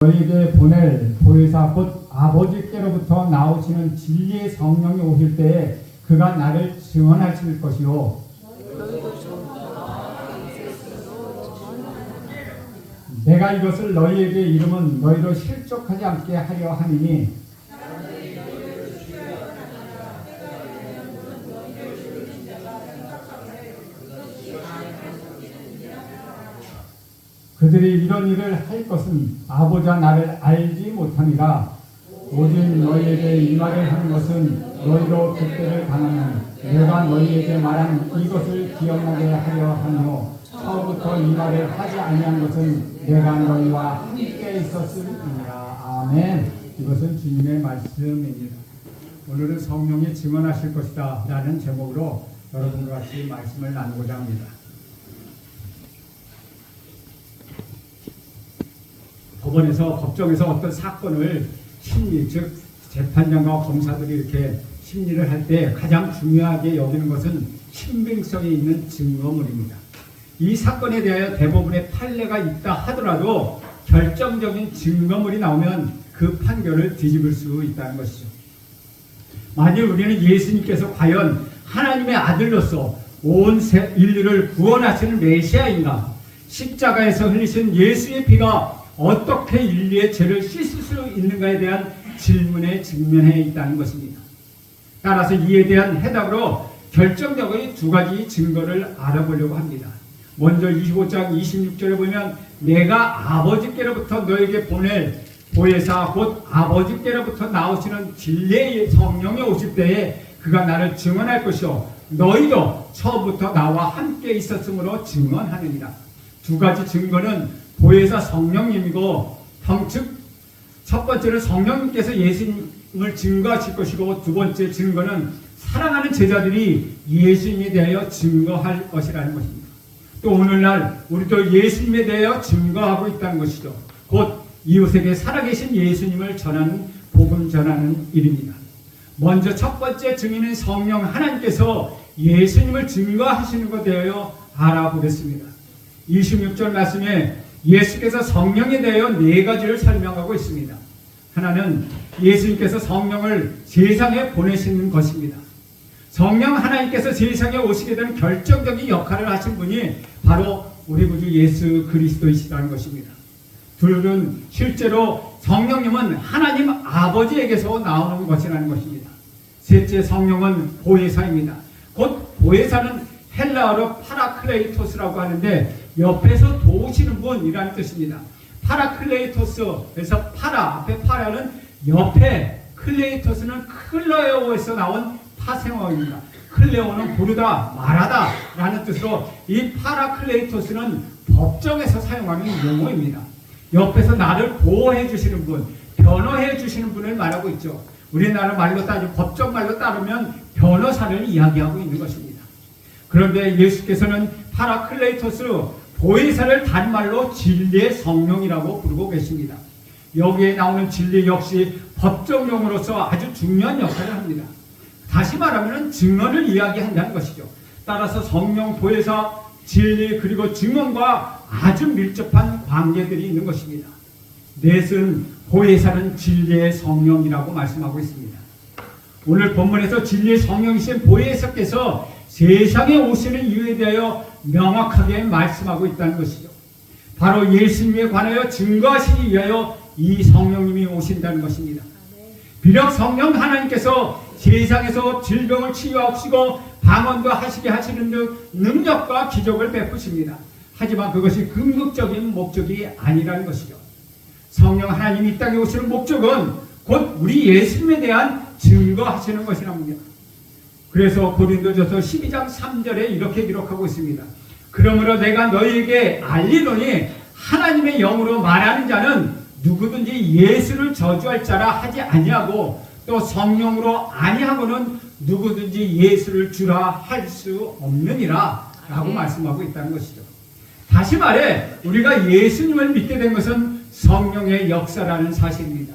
너희에게 보낼 보혜사 곧 아버지께로부터 나오시는 진리의 성령이 오실 때에 그가 나를 증언하실 것이요 내가 이것을 너희에게 이름은 너희로 실족하지 않게 하려 하니니 그들이 이런 일을 할 것은 아버지와 나를 알지 못하니라. 오직 너희에게 이 말을 하는 것은 너희로 그때를 당하면 내가 너희에게 말한 이것을 기억나게 하려 하며 처음부터 이 말을 하지 아니한 것은 내가 너희와 함께 있었음이니라. 아멘. 이것은 주님의 말씀입니다. 오늘은 성령이 증언하실 것이다 라는 제목으로 여러분과 같이 말씀을 나누고자 합니다. 법원에서 법정에서 어떤 사건을 심리, 즉 재판장과 검사들이 이렇게 심리를 할 때 가장 중요하게 여기는 것은 신빙성이 있는 증거물입니다. 이 사건에 대하여 대부분의 판례가 있다 하더라도 결정적인 증거물이 나오면 그 판결을 뒤집을 수 있다는 것이죠. 만일 우리는 예수님께서 과연 하나님의 아들로서 온 인류를 구원하시는 메시아인가, 십자가에서 흘리신 예수의 피가 어떻게 인류의 죄를 씻을 수 있는가에 대한 질문에 직면해 있다는 것입니다. 따라서 이에 대한 해답으로 결정적인 두 가지 증거를 알아보려고 합니다. 먼저 25장 26절에 보면 내가 아버지께로부터 너에게 보낼 보혜사 곧 아버지께로부터 나오시는 진리의 성령이 오실 때에 그가 나를 증언할 것이요 너희도 처음부터 나와 함께 있었으므로 증언하느니라. 두 가지 증거는 보혜사 성령님이고 즉 첫 번째는 성령님께서 예수님을 증거하실 것이고 두 번째 증거는 사랑하는 제자들이 예수님에 대하여 증거할 것이라는 것입니다. 또 오늘날 우리도 예수님에 대하여 증거하고 있다는 것이죠. 곧 이웃에게 살아계신 예수님을 전하는 복음 전하는 일입니다. 먼저 첫 번째 증인은 성령 하나님께서 예수님을 증거하시는 것에 대하여 알아보겠습니다. 26절 말씀에 예수께서 성령에 대하여 네 가지를 설명하고 있습니다. 하나는 예수님께서 성령을 세상에 보내시는 것입니다. 성령 하나님께서 세상에 오시게 되는 결정적인 역할을 하신 분이 바로 우리 구주 예수 그리스도이시라는 것입니다. 둘은 실제로 성령님은 하나님 아버지에게서 나오는 것이라는 것입니다. 셋째 성령은 보혜사입니다. 곧 보혜사는 헬라어로 파라클레이토스라고 하는데 옆에서 도우시는 분이라는 뜻입니다. 파라클레이토스에서 파라, 앞에 파라는 옆에, 클레이토스는 클레오에서 나온 파생어입니다. 클레오는 부르다, 말하다 라는 뜻으로 이 파라클레이토스는 법정에서 사용하는 용어입니다. 옆에서 나를 보호해 주시는 분, 변호해 주시는 분을 말하고 있죠. 우리나라 말로 따지고 법정 말로 따르면 변호사를 이야기하고 있는 것입니다. 그런데 예수께서는 파라클레이토스 보혜사를 다른 말로 진리의 성령이라고 부르고 계십니다. 여기에 나오는 진리 역시 법정용으로서 아주 중요한 역할을 합니다. 다시 말하면 증언을 이야기한다는 것이죠. 따라서 성령, 보혜사, 진리 그리고 증언과 아주 밀접한 관계들이 있는 것입니다. 넷은 보혜사는 진리의 성령이라고 말씀하고 있습니다. 오늘 본문에서 진리의 성령이신 보혜사께서 세상에 오시는 이유에 대하여 명확하게 말씀하고 있다는 것이죠. 바로 예수님에 관하여 증거하시기 위하여 이 성령님이 오신다는 것입니다. 비록 성령 하나님께서 세상에서 질병을 치유하시고 방언도 하시게 하시는 등 능력과 기적을 베푸십니다. 하지만 그것이 궁극적인 목적이 아니라는 것이죠. 성령 하나님이 이 땅에 오시는 목적은 곧 우리 예수님에 대한 증거하시는 것이랍니다. 그래서 고린도전서 12장 3절에 이렇게 기록하고 있습니다. 그러므로 내가 너희에게 알리노니 하나님의 영으로 말하는 자는 누구든지 예수를 저주할 자라 하지 아니하고 또 성령으로 아니하고는 누구든지 예수를 주라 할 수 없느니라 라고 말씀하고 있다는 것이죠. 다시 말해 우리가 예수님을 믿게 된 것은 성령의 역사라는 사실입니다.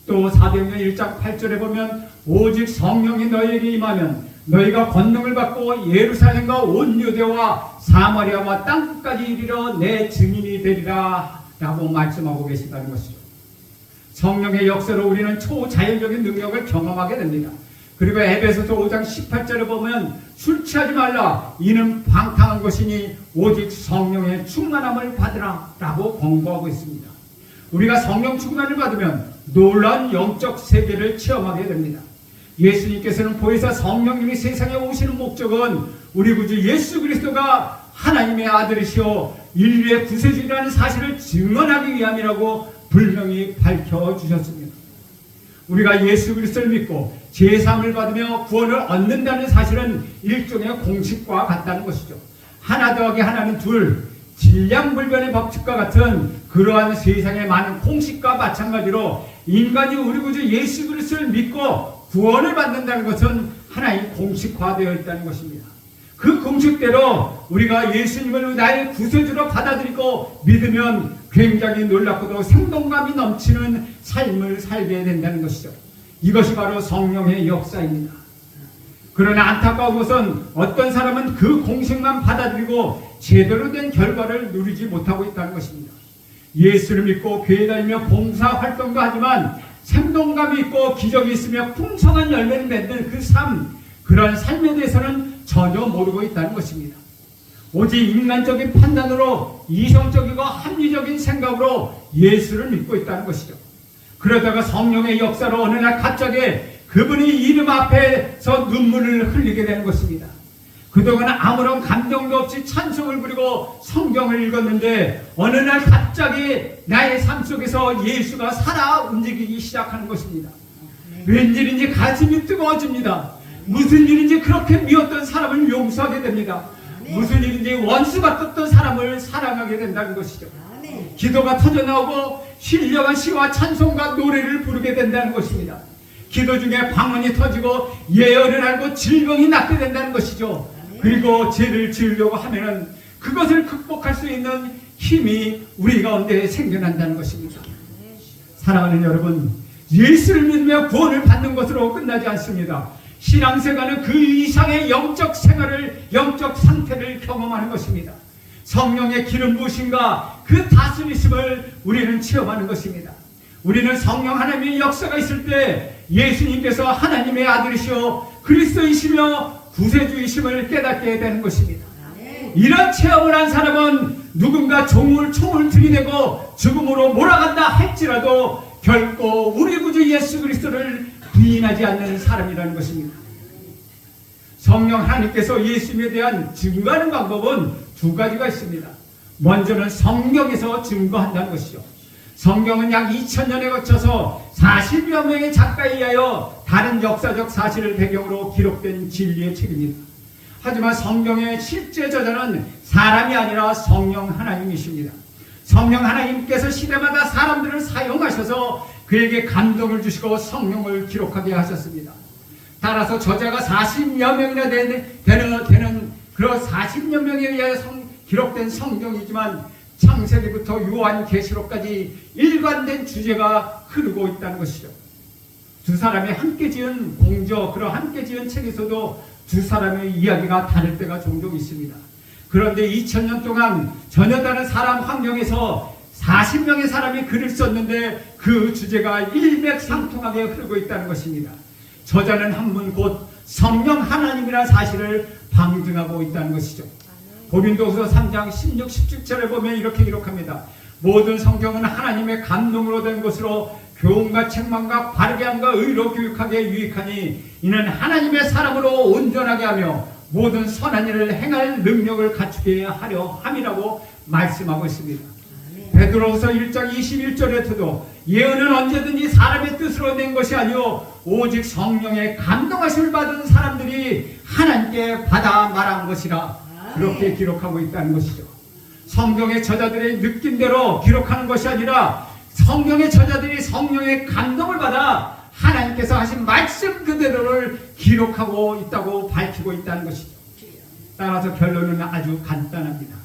또 사도행전 1장 8절에 보면 오직 성령이 너희에게 임하면 너희가 권능을 받고 예루살렘과 온 유대와 사마리아와 땅끝까지 이르러 내 증인이 되리라 라고 말씀하고 계시다는 것이죠. 성령의 역사로 우리는 초자연적인 능력을 경험하게 됩니다. 그리고 에베소서 5장 18절에 보면 술 취하지 말라 이는 방탕한 것이니 오직 성령의 충만함을 받으라 라고 권고하고 있습니다. 우리가 성령 충만을 받으면 놀라운 영적 세계를 체험하게 됩니다. 예수님께서는 보혜사 성령님이 세상에 오시는 목적은 우리 구주 예수 그리스도가 하나님의 아들이시오 인류의 구세주라는 사실을 증언하기 위함이라고 분명히 밝혀주셨습니다. 우리가 예수 그리스도를 믿고 제3을 받으며 구원을 얻는다는 사실은 일종의 공식과 같다는 것이죠. 하나 더하기 하나는 둘, 질량불변의 법칙과 같은 그러한 세상의 많은 공식과 마찬가지로 인간이 우리 구주 예수 그리스도를 믿고 구원을 받는다는 것은 하나의 공식화되어 있다는 것입니다. 그 공식대로 우리가 예수님을 나의 구세주로 받아들이고 믿으면 굉장히 놀랍고도 생동감이 넘치는 삶을 살게 된다는 것이죠. 이것이 바로 성령의 역사입니다. 그러나 안타까운 것은 어떤 사람은 그 공식만 받아들이고 제대로 된 결과를 누리지 못하고 있다는 것입니다. 예수를 믿고 교회 다니며 봉사활동도 하지만 생동감이 있고 기적이 있으며 풍성한 열매를 맺는 그 삶, 그런 삶에 대해서는 전혀 모르고 있다는 것입니다. 오직 인간적인 판단으로 이성적이고 합리적인 생각으로 예수를 믿고 있다는 것이죠. 그러다가 성령의 역사로 어느 날 갑자기 그분의 이름 앞에서 눈물을 흘리게 되는 것입니다. 그동안 아무런 감정도 없이 찬송을 부리고 성경을 읽었는데 어느 날 갑자기 나의 삶 속에서 예수가 살아 움직이기 시작하는 것입니다. 웬일인지 가슴이 뜨거워집니다. 무슨 일인지 그렇게 미웠던 사람을 용서하게 됩니다. 무슨 일인지 원수 같았던 사람을 사랑하게 된다는 것이죠. 기도가 터져나오고 신령한 시와 찬송과 노래를 부르게 된다는 것입니다. 기도 중에 방언이 터지고 예언을 알고 질병이 낫게 된다는 것이죠. 그리고 죄를 지으려고 하면은 그것을 극복할 수 있는 힘이 우리 가운데 생겨난다는 것입니다. 사랑하는 여러분, 예수를 믿으며 구원을 받는 것으로 끝나지 않습니다. 신앙생활은 그 이상의 영적 생활을, 영적 상태를 경험하는 것입니다. 성령의 기름 부으심과 그 다스리심을 우리는 체험하는 것입니다. 우리는 성령 하나님의 역사가 있을 때 예수님께서 하나님의 아들이시오 그리스도이시며 구세주이심을 깨닫게 되는 것입니다. 이런 체험을 한 사람은 누군가 총을 들이대고 죽음으로 몰아간다 할지라도 결코 우리 구주 예수 그리스도를 부인하지 않는 사람이라는 것입니다. 성령 하나님께서 예수님에 대한 증거하는 방법은 두 가지가 있습니다. 먼저는 성경에서 증거한다는 것이죠. 성경은 약 2000년에 거쳐서 40여 명의 작가에 의하여 다른 역사적 사실을 배경으로 기록된 진리의 책입니다. 하지만 성경의 실제 저자는 사람이 아니라 성령 하나님이십니다. 성령 하나님께서 시대마다 사람들을 사용하셔서 그에게 감동을 주시고 성령을 기록하게 하셨습니다. 따라서 저자가 40여 명이나 되는 그런 40여 명에 의해 기록된 성경이지만 창세기부터 요한계시록까지 일관된 주제가 흐르고 있다는 것이죠. 두 사람이 함께 지은 공저, 그런 함께 지은 책에서도 두 사람의 이야기가 다를 때가 종종 있습니다. 그런데 2000년 동안 전혀 다른 사람 환경에서 40명의 사람이 글을 썼는데 그 주제가 일맥상통하게 흐르고 있다는 것입니다. 저자는 한 분 곧 성령 하나님이라는 사실을 방증하고 있다는 것이죠. 고린도후서 3장 16, 17절에 보면 이렇게 기록합니다. 모든 성경은 하나님의 감동으로 된 것으로 교훈과 책망과 바르게 함과 의로 교육하게 유익하니 이는 하나님의 사람으로 온전하게 하며 모든 선한 일을 행할 능력을 갖추게 하려 함이라고 말씀하고 있습니다. 베드로후서 1장 21절에서도 예언은 언제든지 사람의 뜻으로 낸 것이 아니요 오직 성령의 감동하심을 받은 사람들이 하나님께 받아 말한 것이라 그렇게 기록하고 있다는 것이죠. 성경의 저자들의 느낌대로 기록하는 것이 아니라 성경의 저자들이 성령의 감동을 받아 하나님께서 하신 말씀 그대로를 기록하고 있다고 밝히고 있다는 것이죠. 따라서 결론은 아주 간단합니다.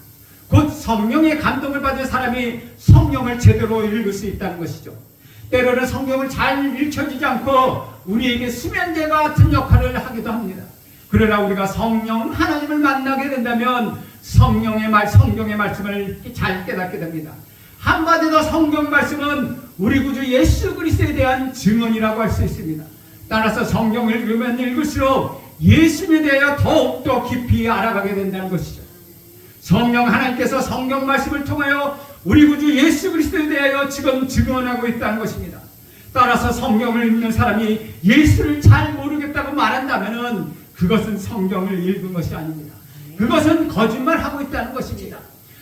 곧 성령의 감동을 받은 사람이 성령을 제대로 읽을 수 있다는 것이죠. 때로는 성경을 잘 읽혀지지 않고 우리에게 수면제 같은 역할을 하기도 합니다. 그러나 우리가 성령 하나님을 만나게 된다면 성경의 말씀을 잘 깨닫게 됩니다. 한마디로 성경 말씀은 우리 구주 예수 그리스도에 대한 증언이라고 할 수 있습니다. 따라서 성경을 읽으면 읽을수록 예수님에 대하여 더욱더 깊이 알아가게 된다는 것이죠. 성령 하나님께서 성경 말씀을 통하여 우리 구주 예수 그리스도에 대하여 지금 증언하고 있다는 것입니다. 따라서 성경을 읽는 사람이 예수를 잘 모르겠다고 말한다면 그것은 성경을 읽은 것이 아닙니다. 그것은 거짓말하고 있다는 것입니다.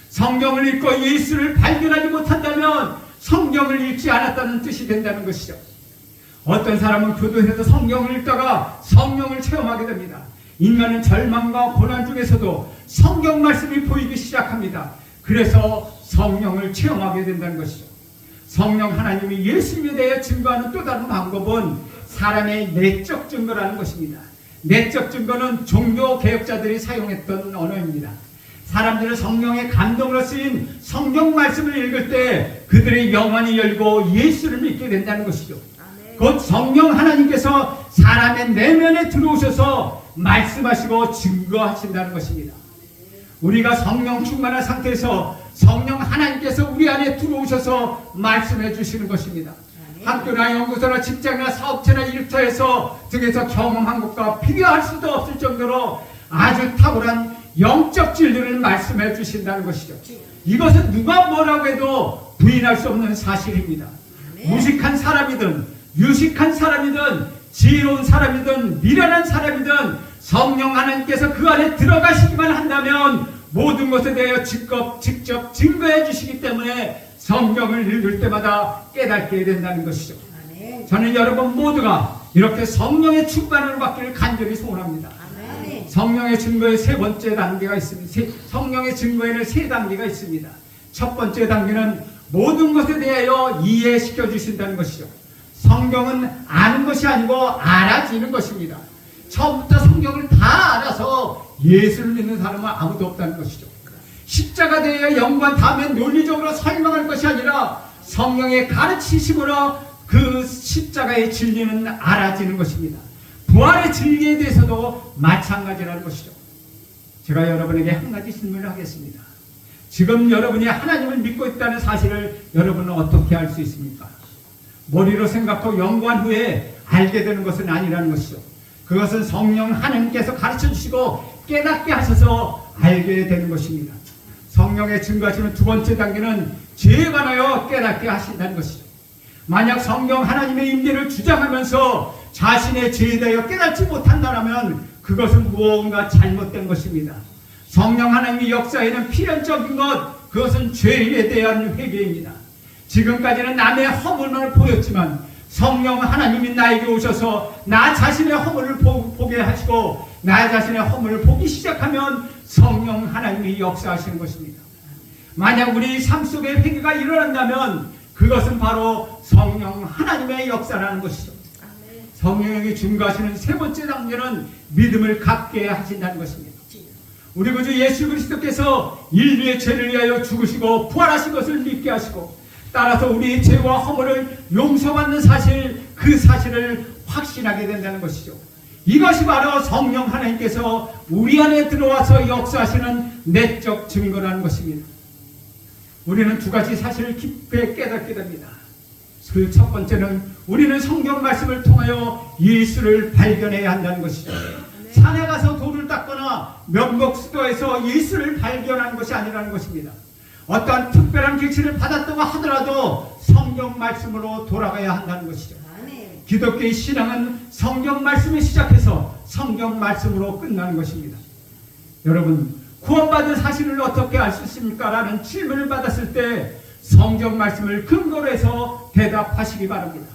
성경을 읽고 예수를 발견하지 못한다면 성경을 읽지 않았다는 뜻이 된다는 것이죠. 어떤 사람은 교도에서 성경을 읽다가 성령을 체험하게 됩니다. 인간은 절망과 고난 중에서도 성경 말씀이 보이기 시작합니다. 그래서 성령을 체험하게 된다는 것이죠. 성령 하나님이 예수님에 대해 증거하는 또 다른 방법은 사람의 내적 증거라는 것입니다. 내적 증거는 종교 개혁자들이 사용했던 언어입니다. 사람들은 성령의 감동으로 쓰인 성경 말씀을 읽을 때 그들의 영혼이 열고 예수를 믿게 된다는 것이죠. 곧 성령 하나님께서 사람의 내면에 들어오셔서 말씀하시고 증거하신다는 것입니다. 우리가 성령 충만한 상태에서 성령 하나님께서 우리 안에 들어오셔서 말씀해 주시는 것입니다. 학교나 연구소나 직장이나 사업체나 일터에서 등에서 경험한 것과 비교할 수도 없을 정도로 아주 탁월한 영적 진리를 말씀해 주신다는 것이죠. 이것은 누가 뭐라고 해도 부인할 수 없는 사실입니다. 무식한 사람이든 유식한 사람이든 지혜로운 사람이든 미련한 사람이든 성령 하나님께서 그 안에 들어가시기만 한다면 모든 것에 대하여 직접 증거해 주시기 때문에 성경을 읽을 때마다 깨닫게 된다는 것이죠. 저는 여러분 모두가 이렇게 성령의 충만을 받기를 간절히 소원합니다. 성령의 증거의 세 번째 단계가 있습니다. 성령의 증거에는 세 단계가 있습니다. 첫 번째 단계는 모든 것에 대하여 이해시켜 주신다는 것이죠. 성경은 아는 것이 아니고 알아지는 것입니다. 처음부터 성경을 다 알아서 예수를 믿는 사람은 아무도 없다는 것이죠. 십자가 대하여 연구한 다음에 논리적으로 설명할 것이 아니라 성령의 가르치심으로 그 십자가의 진리는 알아지는 것입니다. 부활의 진리에 대해서도 마찬가지라는 것이죠. 제가 여러분에게 한 가지 질문을 하겠습니다. 지금 여러분이 하나님을 믿고 있다는 사실을 여러분은 어떻게 알 수 있습니까? 머리로 생각하고 연구한 후에 알게 되는 것은 아니라는 것이죠. 그것은 성령 하나님께서 가르쳐 주시고 깨닫게 하셔서 알게 되는 것입니다. 성령의 증거하시는 두 번째 단계는 죄에 관하여 깨닫게 하신다는 것이죠. 만약 성령 하나님의 임재를 주장하면서 자신의 죄에 대하여 깨닫지 못한다면 그것은 무언가 잘못된 것입니다. 성령 하나님의 역사에는 필연적인 것, 그것은 죄에 대한 회개입니다. 지금까지는 남의 허물만 보였지만 성령 하나님이 나에게 오셔서 나 자신의 허물을 보게 하시고 나 자신의 허물을 보기 시작하면 성령 하나님이 역사하시는 것입니다. 만약 우리 삶 속에 회개가 일어난다면 그것은 바로 성령 하나님의 역사라는 것이죠. 성령이 증거하시는 세 번째 단계는 믿음을 갖게 하신다는 것입니다. 우리 구주 예수 그리스도께서 인류의 죄를 위하여 죽으시고 부활하신 것을 믿게 하시고 따라서 우리의 죄와 허물을 용서받는 사실, 그 사실을 확신하게 된다는 것이죠. 이것이 바로 성령 하나님께서 우리 안에 들어와서 역사하시는 내적 증거라는 것입니다. 우리는 두 가지 사실을 깊게 깨닫게 됩니다. 그 첫 번째는 우리는 성경 말씀을 통하여 예수를 발견해야 한다는 것이죠. 산에 가서 돌을 닦거나 명곡수도에서 예수를 발견하는 것이 아니라는 것입니다. 어떠한 특별한 계시를 받았다고 하더라도 성경 말씀으로 돌아가야 한다는 것이죠. 기독교의 신앙은 성경 말씀에 시작해서 성경 말씀으로 끝나는 것입니다. 여러분, 구원받은 사실을 어떻게 알 수 있습니까? 라는 질문을 받았을 때 성경 말씀을 근거로 해서 대답하시기 바랍니다.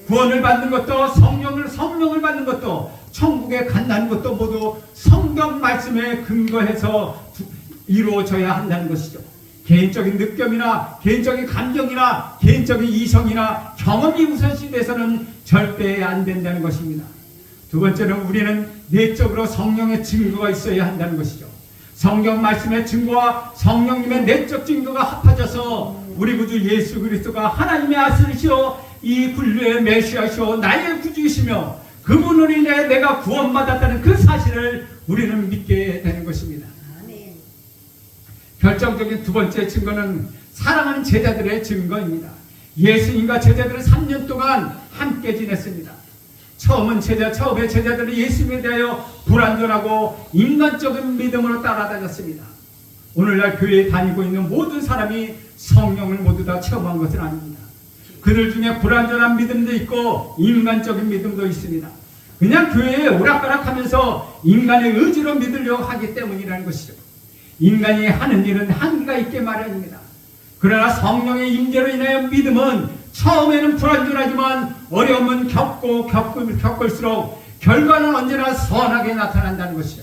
구원을 받는 것도 성령을 받는 것도 천국에 간다는 것도 모두 성경 말씀에 근거해서 이루어져야 한다는 것이죠. 개인적인 느낌이나 개인적인 감정이나 개인적인 이성이나 경험이 우선시 돼서는 절대 안 된다는 것입니다. 두 번째는 우리는 내적으로 성령의 증거가 있어야 한다는 것이죠. 성경 말씀의 증거와 성령님의 내적 증거가 합해져서 우리 구주 예수 그리스도가 하나님의 아들이시오 이 분류의 메시아시오 나의 구주이시며 그분으로 인해 내가 구원받았다는 그 사실을 우리는 믿게 되는 것입니다. 결정적인 두 번째 증거는 사랑하는 제자들의 증거입니다. 예수님과 제자들은 3년 동안 함께 지냈습니다. 처음에 제자들은 예수님에 대하여 불완전하고 인간적인 믿음으로 따라다녔습니다. 오늘날 교회에 다니고 있는 모든 사람이 성령을 모두 다 체험한 것은 아닙니다. 그들 중에 불완전한 믿음도 있고 인간적인 믿음도 있습니다. 그냥 교회에 오락가락하면서 인간의 의지로 믿으려고 하기 때문이라는 것이죠. 인간이 하는 일은 한계가 있게 마련입니다. 그러나 성령의 임재로 인하여 믿음은 처음에는 불완전하지만 어려움은 겪을수록 결과는 언제나 선하게 나타난다는 것이죠.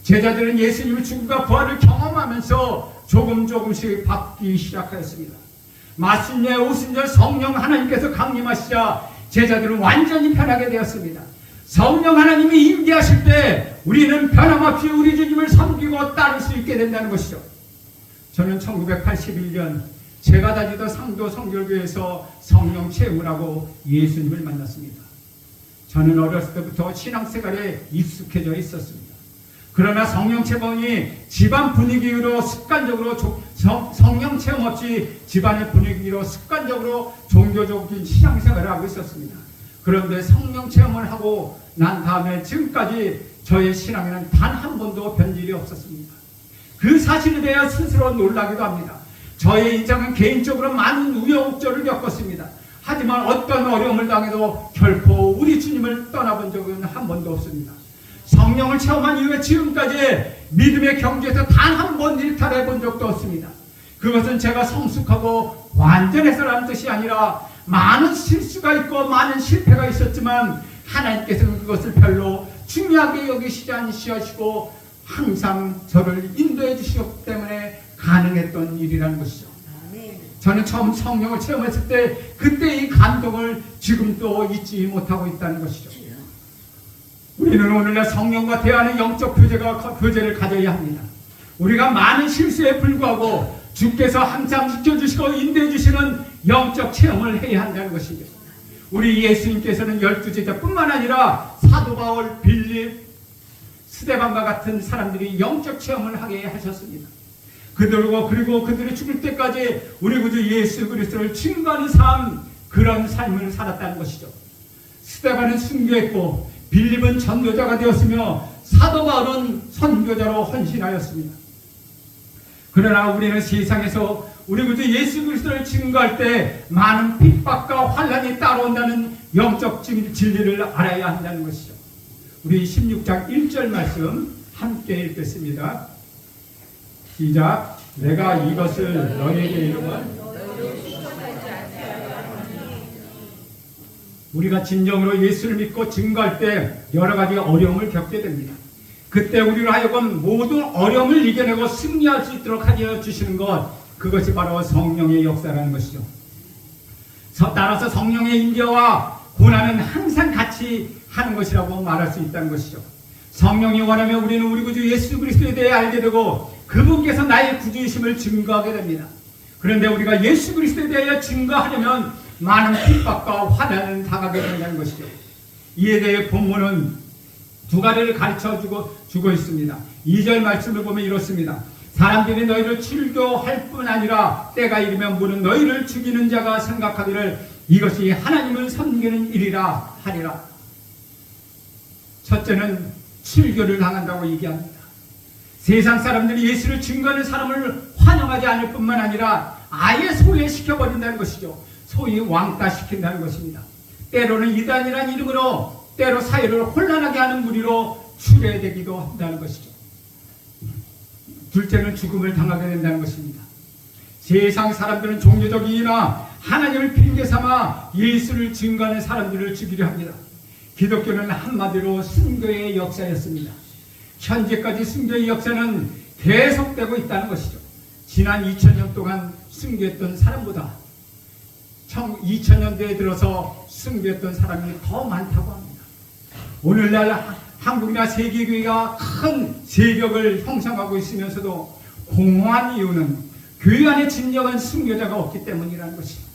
제자들은 예수님의 죽음과 부활을 경험하면서 조금씩 바뀌기 시작하였습니다. 마순절, 오순절 성령 하나님께서 강림하시자 제자들은 완전히 변하게 되었습니다. 성령 하나님이 임재하실 때 우리는 변함없이 우리 주님을 섬기고 따를 수 있게 된다는 것이죠. 저는 1981년 제가 다니던 상도 성결교회에서 성령 체험을 하고 예수님을 만났습니다. 저는 어렸을 때부터 신앙생활에 익숙해져 있었습니다. 그러나 성령 체험이 집안 분위기로 습관적으로 성령 체험 없이 집안의 분위기로 습관적으로 종교적인 신앙생활을 하고 있었습니다. 그런데 성령 체험을 하고 난 다음에 지금까지 저의 신앙에는 단 한 번도 변질이 없었습니다. 그 사실에 대해 스스로 놀라기도 합니다. 저의 인생은 개인적으로 많은 우여곡절을 겪었습니다. 하지만 어떤 어려움을 당해도 결코 우리 주님을 떠나본 적은 한 번도 없습니다. 성령을 체험한 이후에 지금까지 믿음의 경주에서 단 한 번 일탈해 본 적도 없습니다. 그것은 제가 성숙하고 완전해서라는 뜻이 아니라 많은 실수가 있고 많은 실패가 있었지만 하나님께서는 그것을 별로 중요하게 여기시지 않으시고 항상 저를 인도해 주시기 때문에 가능했던 일이라는 것이죠. 저는 처음 성령을 체험했을 때 그때의 감동을 지금도 잊지 못하고 있다는 것이죠. 우리는 오늘날 성령과 대하는 영적 교제를 가져야 합니다. 우리가 많은 실수에 불구하고 주께서 항상 지켜주시고 인도해 주시는 영적 체험을 해야 한다는 것이죠. 우리 예수님께서는 12제자뿐만 아니라 사도 바울, 빌립, 스데반과 같은 사람들이 영적 체험을 하게 하셨습니다. 그리고 그들이 죽을 때까지 우리 구주 예수 그리스도를 증거하는 삶, 그런 삶을 살았다는 것이죠. 스데반은 순교했고 빌립은 전도자가 되었으며 사도 바울은 선교자로 헌신하였습니다. 그러나 우리는 세상에서 우리 구주 예수 그리스도를 증거할 때 많은 핍박과 환난이 따라온다는 영적 진리를 알아야 한다는 것이죠. 우리 16장 1절 말씀 함께 읽겠습니다. 시작. 내가 이것을 너희에게 이루면 우리가 진정으로 예수를 믿고 증거할 때 여러 가지 어려움을 겪게 됩니다. 그때 우리로 하여금 모든 어려움을 이겨내고 승리할 수 있도록 하여 주시는 것, 그것이 바로 성령의 역사라는 것이죠. 따라서 성령의 임재와 고난은 항상 같이 하는 것이라고 말할 수 있다는 것이죠. 성령이 원하면 우리는 우리 구주 예수 그리스도에 대해 알게 되고 그분께서 나의 구주이심을 증거하게 됩니다. 그런데 우리가 예수 그리스도에 대하여 증거하려면 많은 핍박과 환난을 당하게 된다는 것이죠. 이에 대해 본문은 두 가지를 가르쳐주고 있습니다. 2절 말씀을 보면 이렇습니다. 사람들이 너희를 출교할 뿐 아니라 때가 이르면 무는 너희를 죽이는 자가 생각하기를 이것이 하나님을 섬기는 일이라 하리라. 첫째는 출교를 당한다고 얘기합니다. 세상 사람들이 예수를 증거하는 사람을 환영하지 않을 뿐만 아니라 아예 소외시켜버린다는 것이죠. 소위 왕따시킨다는 것입니다. 때로는 이단이라는 이름으로 때로 사회를 혼란하게 하는 무리로 추례되기도 한다는 것이죠. 둘째는 죽음을 당하게 된다는 것입니다. 세상 사람들은 종교적 이유나 하나님을 핑계삼아 예수를 증거하는 사람들을 죽이려 합니다. 기독교는 한마디로 순교의 역사였습니다. 현재까지 순교의 역사는 계속되고 있다는 것이죠. 지난 2000년 동안 순교했던 사람보다 2000년대에 들어서 순교했던 사람이 더 많다고 합니다. 오늘날 한국이나 세계교회가 큰 세력을 형성하고 있으면서도 공허한 이유는 교회 안에 진정한 순교자가 없기 때문이라는 것입니다.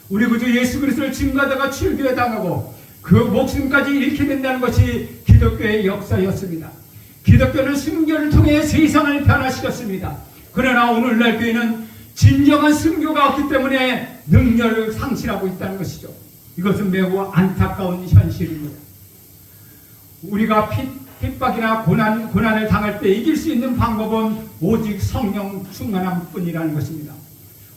우리 구주 예수 그리스도를 증거하다가 출교에 당하고 그 목숨까지 잃게 된다는 것이 기독교의 역사였습니다. 기독교는 순교를 통해 세상을 변화시켰습니다. 그러나 오늘날 교회는 진정한 순교가 없기 때문에 능력을 상실하고 있다는 것이죠. 이것은 매우 안타까운 현실입니다. 우리가 핍박이나 고난을 당할 때 이길 수 있는 방법은 오직 성령 충만함 뿐이라는 것입니다.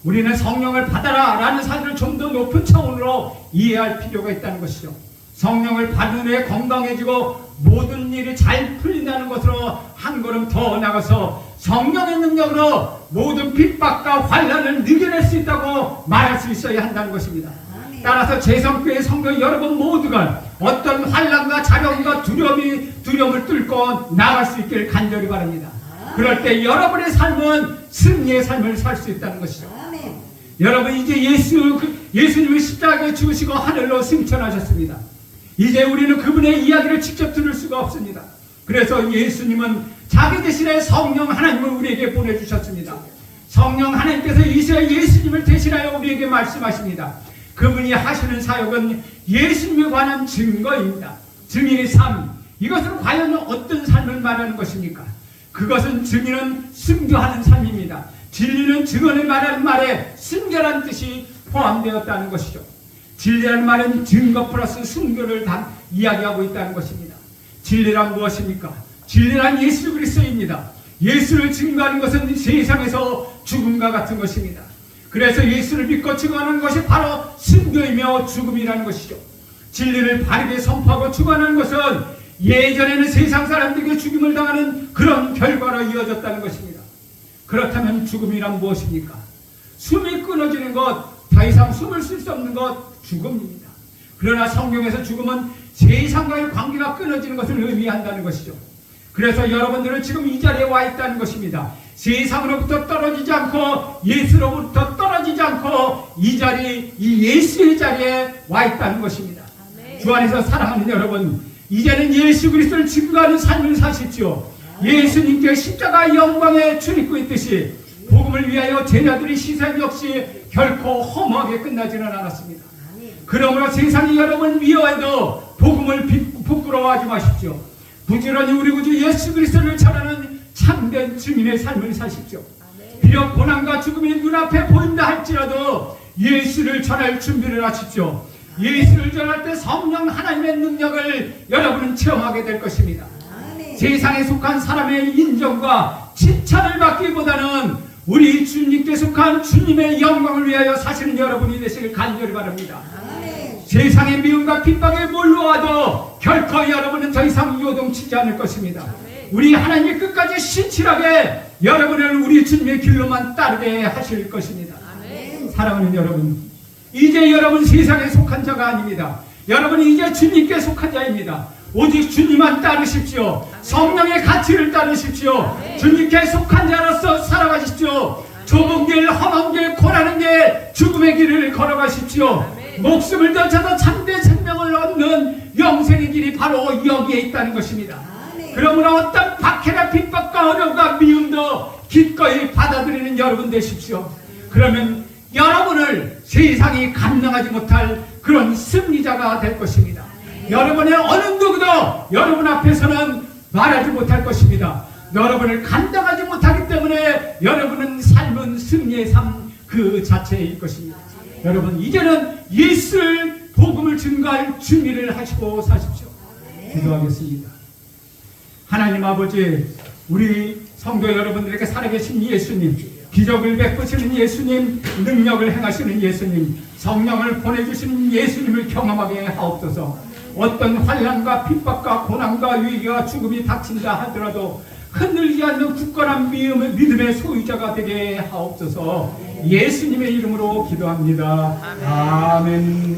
우리는 성령을 받아라 라는 사실을 좀 더 높은 차원으로 이해할 필요가 있다는 것이죠. 성령을 받은 후에 건강해지고 모든 일이 잘 풀린다는 것으로 한 걸음 더 나가서 성령의 능력으로 모든 핍박과 환난을 이겨낼 수 있다고 말할 수 있어야 한다는 것입니다. 따라서 제3교회 성도 여러분 모두가 어떤 환난과 자령과 두려움을 뚫고 나갈 수 있기를 간절히 바랍니다. 그럴 때 여러분의 삶은 승리의 삶을 살 수 있다는 것이죠. 여러분 이제 예수님이 십자가에 죽으시고 하늘로 승천하셨습니다. 이제 우리는 그분의 이야기를 직접 들을 수가 없습니다. 그래서 예수님은 자기 대신에 성령 하나님을 우리에게 보내주셨습니다. 성령 하나님께서 이제 예수님을 대신하여 우리에게 말씀하십니다. 그분이 하시는 사역은 예수님에 관한 증거입니다. 증인의 삶. 이것은 과연 어떤 삶을 말하는 것입니까? 그것은 증인은 순교하는 삶입니다. 진리는 증언을 말하는 말에 순교라는 뜻이 포함되었다는 것이죠. 진리라는 말은 증거 플러스 순교를 이야기하고 있다는 것입니다. 진리란 무엇입니까? 진리란 예수 그리스도입니다. 예수를 증거하는 것은 세상에서 죽음과 같은 것입니다. 그래서 예수를 믿고 증언하는 것이 바로 순교이며 죽음이라는 것이죠. 진리를 바르게 선포하고 증언하는 것은 예전에는 세상 사람들에게 죽임을 당하는 그런 결과로 이어졌다는 것입니다. 그렇다면 죽음이란 무엇입니까? 숨이 끊어지는 것, 더 이상 숨을 쉴 수 없는 것, 죽음입니다. 그러나 성경에서 죽음은 세상과의 관계가 끊어지는 것을 의미한다는 것이죠. 그래서 여러분들은 지금 이 자리에 와 있다는 것입니다. 세상으로부터 떨어지지 않고 예수로부터 떨어지지 않고 이 자리, 이 예수의 자리에 와 있다는 것입니다. 주 안에서 사랑하는 여러분, 이제는 예수 그리스도를 증거하는 삶을 사십시오. 예수님께 십자가 영광에 출입고 있듯이 복음을 위하여 제자들의 희생 역시 결코 허무하게 끝나지는 않았습니다. 그러므로 세상이 여러분을 미워해도 복음을 부끄러워하지 마십시오. 부지런히 우리 구주 예수 그리스도를 전하는 참된 증인의 삶을 사십시오. 비록 고난과 죽음이 눈앞에 보인다 할지라도 예수를 전할 준비를 하십시오. 예수를 전할 때 성령 하나님의 능력을 여러분은 체험하게 될 것입니다. 세상에 속한 사람의 인정과 칭찬을 받기보다는 우리 주님께 속한 주님의 영광을 위하여 사시는 여러분이 되시길 간절히 바랍니다. 세상의 미움과 핍박에 몰려와도 결코 여러분은 더 이상 요동치지 않을 것입니다. 우리 하나님이 끝까지 신실하게 여러분을 우리 주님의 길로만 따르게 하실 것입니다. 사랑하는 여러분, 이제 여러분 세상에 속한 자가 아닙니다. 여러분이 이제 주님께 속한 자입니다. 오직 주님만 따르십시오. 성령의 가치를 따르십시오. 주님께 속한 자로서 살아가십시오. 좁은 길, 험한 길, 고난의 길, 죽음의 길을 걸어가십시오. 목숨을 던져서 참된 생명을 얻는 영생의 길이 바로 여기에 있다는 것입니다. 그러므로 어떤 박해나 핍박과 어려움과 미움도 기꺼이 받아들이는 여러분 되십시오. 그러면 여러분을 세상이 감당하지 못할 그런 승리자가 될 것입니다. 여러분의 어느 누구도 여러분 앞에서는 말하지 못할 것입니다. 여러분을 감당하지 못하기 때문에 여러분은 삶은 승리의 삶 그 자체일 것입니다. 여러분 이제는 예수를 복음을 증거할 준비를 하시고 사십시오. 기도하겠습니다. 하나님 아버지, 우리 성도 여러분들에게 살아계신 예수님, 기적을 베푸시는 예수님, 능력을 행하시는 예수님, 성령을 보내주시는 예수님을 경험하게 하옵소서. 어떤 환난과 핍박과 고난과 위기와 죽음이 닥친다 하더라도 흔들리지 않는 굳건한 믿음의 소유자가 되게 하옵소서. 예수님의 이름으로 기도합니다. 아멘.